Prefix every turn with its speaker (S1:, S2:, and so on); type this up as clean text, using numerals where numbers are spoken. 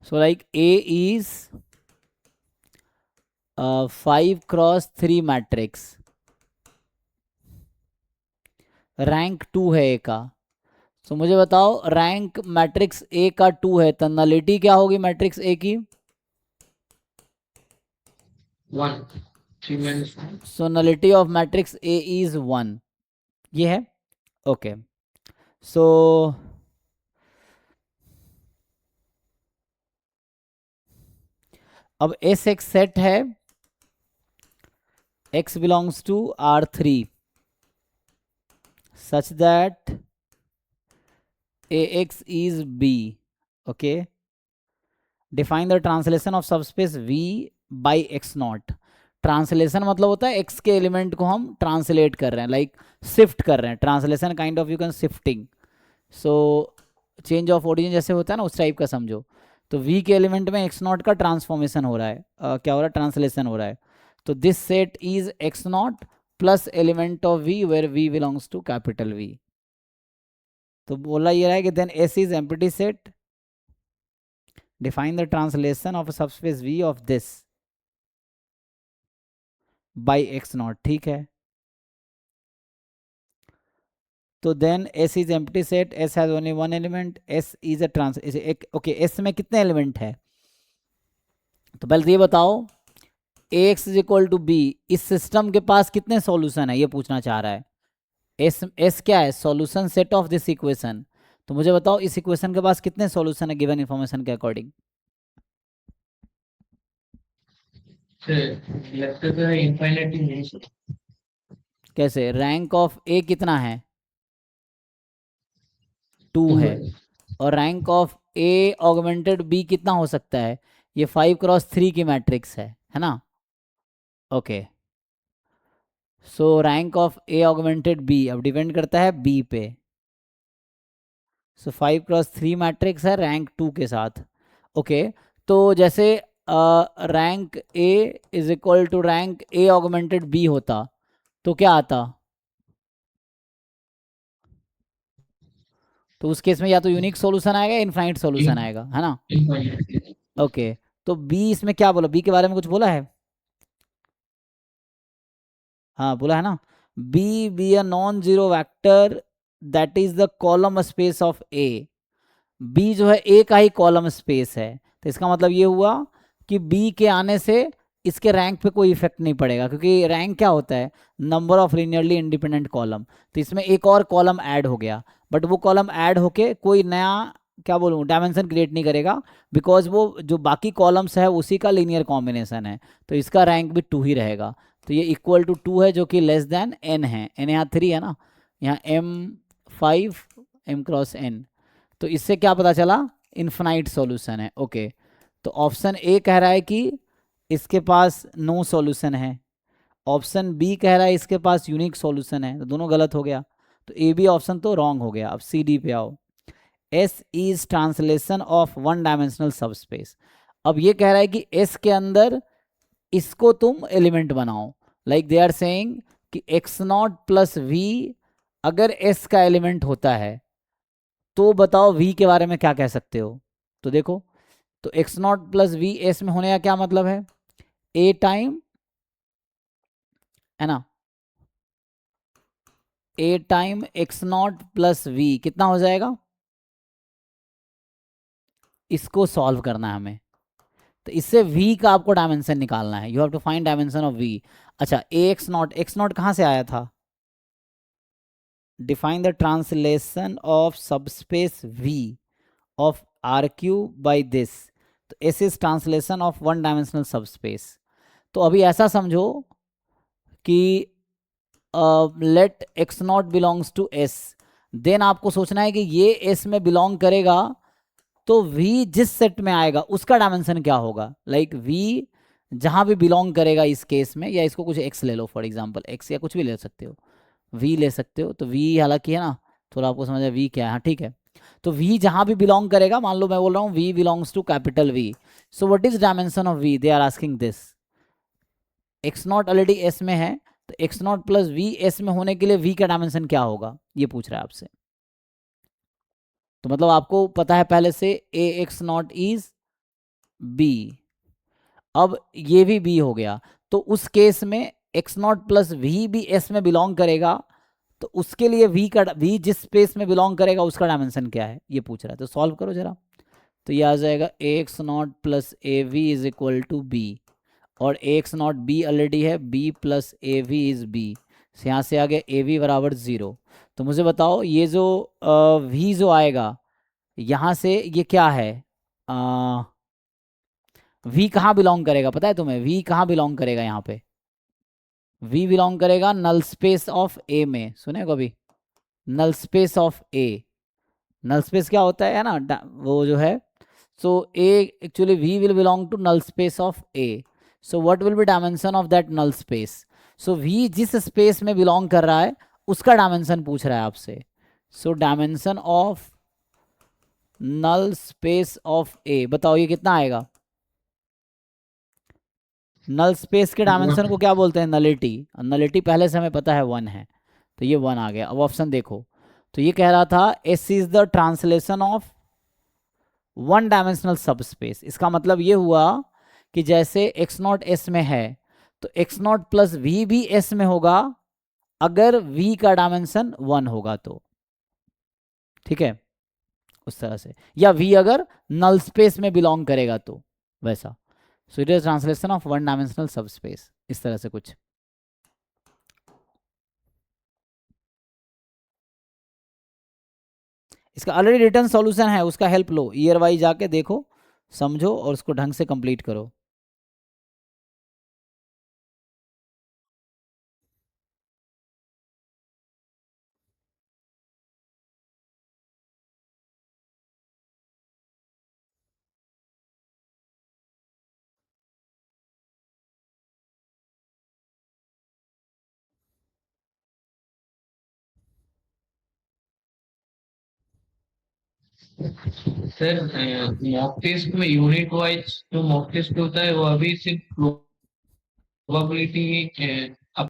S1: So like A is 5x3 matrix, rank 2 है ए का। तो मुझे बताओ रैंक मैट्रिक्स ए का 2 है तो नलिटी क्या होगी मैट्रिक्स ए की?
S2: 1 3 minus 1।
S1: So nullity of matrix A is 1, ये है। ओके, सो अब एस एक सेट है, x belongs to R3 such that ax is b. Okay, define the translation of subspace v by x naught. Translation मतलब होता है x के element को हम ट्रांसलेट कर रहे हैं, लाइक शिफ्ट कर रहे हैं। Translation kind of you can shifting, so change of origin जैसे होता है ना, उस टाइप का समझो। तो v के एलिमेंट में x नॉट का ट्रांसफॉर्मेशन हो रहा है, क्या हो रहा है, ट्रांसलेशन हो रहा है। तो this set is x not plus element of v where v belongs to capital V। तो बोला ये रहा है कि then S is empty set, define the translation of subspace V of this by x not, ठीक है। तो then S is empty set, S has only one element, S is a trans एक ओके, S में कितने element है? तो पहले तो ये बताओ ax is equal to B, इस सिस्टम के पास कितने सॉल्यूशन है ये पूछना चाह रहा है। एस क्या है? Solution set of this equation. तो मुझे बताओ इस इक्वेशन के पास कितने सॉल्यूशन है गिवन इन्फॉर्मेशन के अकॉर्डिंग?
S2: लगता तो है इनफाइनाइटली नहीं सर।
S1: कैसे? रैंक ऑफ ए कितना है? 2
S2: 2
S1: है।
S2: है।
S1: और rank of A augmented B कितना हो सकता है? ये 5x3 की मैट्रिक्स है ना? Okay, so rank of A augmented B अब डिपेंड करता है बी पे। सो 5x3 मैट्रिक्स है रैंक 2 के साथ। ओके, तो जैसे rank A is equal to rank A augmented B होता तो क्या आता? तो उस केस में या तो यूनिक सॉल्यूशन आएगा या इनफाइनाइट सॉल्यूशन आएगा, है ना?
S2: इनफाइनाइटली।
S1: ओके, तो बी इसमें क्या बोला, बी के बारे में कुछ बोला है? हाँ बोला है ना, B a non zero vector that is the column space of A. B जो है ए का ही कॉलम स्पेस है, तो इसका मतलब ये हुआ कि बी के आने से इसके रैंक पे कोई इफेक्ट नहीं पड़ेगा, क्योंकि रैंक क्या होता है? Number of linearly independent column. तो इसमें एक और कॉलम ऐड हो गया, बट वो कॉलम ऐड होके कोई नया, क्या बोलूँ, डायमेंशन क्रिएट नहीं करेगा, बिकॉज वो जो बाकी कॉलम्स है उसी का लीनियर कॉम्बिनेशन है। तो इसका रैंक भी 2 ही रहेगा। तो ये इक्वल टू 2 है, जो कि लेस देन n है। n यहाँ 3 है ना, यहाँ m5 m×n। तो इससे क्या पता चला? इन्फिनाइट सॉल्यूशन है। ओके, तो ऑप्शन ए कह रहा है कि इसके पास नो सॉल्यूशन है, ऑप्शन बी कह रहा है इसके पास यूनिक सॉल्यूशन है, तो दोनों गलत हो गया। तो ए बी ऑप्शन तो रॉन्ग हो गया। अब सी डी पे आओ, S is translation of one dimensional subspace. अब ये कह रहा है कि एस के अंदर इसको तुम एलिमेंट बनाओ, लाइक दे आर सेइंग कि एक्स नॉट प्लस वी अगर एस का एलिमेंट होता है तो बताओ वी के बारे में क्या कह सकते हो? तो देखो, तो X not plus V S में होने का क्या मतलब है? ए टाइम, है ना, A time X not plus V कितना हो जाएगा? इसको सॉल्व करना है हमें। तो इससे v का आपको डायमेंशन निकालना है, you have to find dimension of v। अच्छा, ए एक्स नॉट कहाँ से आया था? Define the translation of subspace v of R Q by this. तो S is translation of one dimensional subspace. तो अभी ऐसा समझो कि let x naught belongs to S, then आपको सोचना है कि ये एस में बिलोंग करेगा, तो v जिस सेट में आएगा उसका डायमेंशन क्या होगा? लाइक v जहां भी बिलोंग करेगा इस केस में, या इसको कुछ x ले लो फॉर एग्जांपल, x या कुछ भी ले सकते हो, v ले सकते हो। तो v हालांकि है ना, थोड़ा आपको समझ v क्या है, हाँ ठीक है। तो v जहां भी बिलोंग करेगा, मान लो मैं बोल रहा हूँ v belongs to capital V, so what is dimension of v, they are asking this. X not already S में है, तो X not plus V S में होने के लिए v का डायमेंशन क्या होगा ये पूछ रहा है आपसे। तो मतलब आपको पता है पहले से ए एक्स नॉट इज बी। अब ये भी बी हो गया, तो उस केस में एक्स नॉट प्लस वी भी एस में बिलोंग करेगा, तो उसके लिए वी जिस स्पेस में बिलोंग करेगा उसका डायमेंशन क्या है ये पूछ रहा है, तो सॉल्व करो जरा। तो ये आ जाएगा X not plus A V is equal to B, और एक्स नॉट बी ऑलरेडी है, B plus A V is B, यहाँ से आ गया ए वी बराबर 0। तो मुझे बताओ ये जो वी जो आएगा यहाँ से, ये क्या है, वी कहाँ बिलोंग करेगा पता है तुम्हें, वी कहाँ बिलोंग करेगा यहाँ पे, वी बिलोंग करेगा नल स्पेस ऑफ ए में, सुने कभी, null space of A. Null space क्या होता है ना, वो जो है, so a actually v will belong to null space of a, so what will be dimension of that null space, so v जिस स्पेस में बिलोंग कर रहा है उसका डायमेंशन पूछ रहा है आपसे, so dimension of null space of A, बताओ ये कितना आएगा, नल स्पेस के डायमेंशन को क्या बोलते हैं, नलिटी, नलिटी पहले से हमें पता है 1 है, तो ये 1 आ गया। अब ऑप्शन देखो, तो ये कह रहा था S is the translation of one dimensional सब स्पेस, इसका मतलब ये हुआ कि जैसे एक्स नॉट एस में है तो एक्स नॉट प्लस वी भी एस में होगा अगर वी का डायमेंशन 1 होगा तो, ठीक है, उस तरह से, या वी अगर नल स्पेस में बिलोंग करेगा तो वैसा, so it is translation of one dimensional सब स्पेस, इस तरह से कुछ। इसका ऑलरेडी रिटर्न सॉल्यूशन है, उसका हेल्प लो, ईयर वाइज जाके देखो, समझो और उसको ढंग से कंप्लीट करो।
S2: सर मॉक टेस्ट में यूनिट वाइज जो मॉक टेस्ट होता है वो अभी सिर्फ प्रोबेबिलिटी